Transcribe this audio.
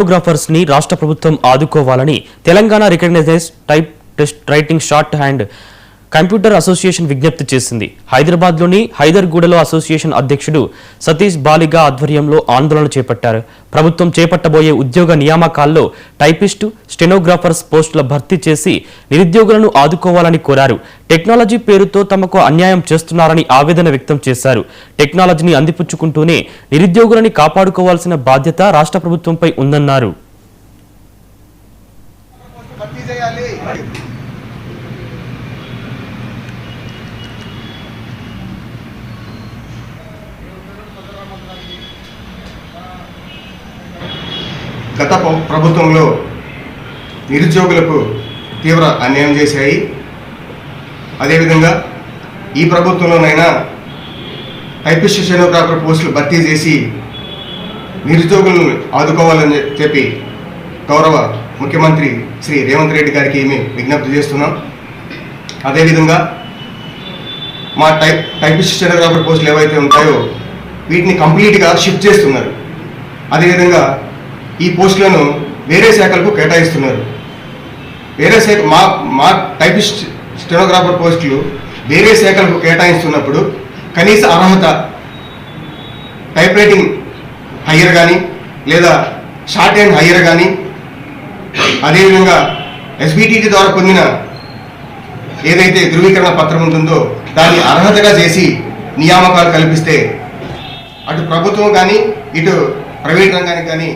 Photographers ని రాష్ట్ర ప్రభుత్వం ఆదుకోవాలని Telangana recognised type test writing shorthand computer association విజ్ఞప్తి చేసింది. హైదరాబాద్లోని హైదర్గూడలో అసోసియేషన్ అధ్యక్షుడు సతీష్ బాలిగా ఆధ్వర్యంలో ఆందోళన చేపట్టారు. ప్రభుత్వం చేపట్టబోయే ఉద్యోగ నియామకాల్లో టైపిస్టు, స్టెనోగ్రాఫర్స్ పోస్టుల భర్తీ చేసి నిరుద్యోగులను ఆదుకోవాలని కోరారు. టెక్నాలజీ పేరుతో తమకు అన్యాయం చేస్తున్నారని ఆవేదన వ్యక్తం చేశారు. టెక్నాలజీని అందిపుచ్చుకుంటూనే నిరుద్యోగులని కాపాడుకోవాల్సిన బాధ్యత రాష్ట్ర ప్రభుత్వంపై ఉందన్నారు. గత ప్రభుత్వంలో నిరుద్యోగులకు తీవ్ర అన్యాయం చేశాయి. అదేవిధంగా ఈ ప్రభుత్వంలోనైనా టైపిస్ట్, స్టెనోగ్రాఫర్ పోస్టులు భర్తీ చేసి నిరుద్యోగులను ఆదుకోవాలని చెప్పి గౌరవ ముఖ్యమంత్రి శ్రీ రేవంత్ రెడ్డి గారికి మేము విజ్ఞప్తి చేస్తున్నాం. అదేవిధంగా మా టైపిస్ట్, స్టెనోగ్రాఫర్ పోస్టులు ఏవైతే ఉంటాయో వీటిని కంప్లీట్గా షిఫ్ట్ చేస్తున్నారు. అదేవిధంగా ఈ పోస్టులను వేరే శాఖలకు కేటాయిస్తున్నారు. వేరే శాఖ మా టైపిస్ట్, స్టెనోగ్రాఫర్ పోస్టులు వేరే శాఖలకు కేటాయిస్తున్నప్పుడు కనీస అర్హత టైప్ రైటింగ్ హయ్యర్ కానీ లేదా షార్ట్ హ్యాండ్ హయ్యర్ కానీ అదేవిధంగా ఎస్బిటిటి ద్వారా పొందిన ఏదైతే ధృవీకరణ పత్రం ఉంటుందో దాన్ని అర్హతగా చేసి నియామకాలు కల్పిస్తే అటు ప్రభుత్వం కానీ ఇటు ప్రైవేట్ రంగానికి కానీ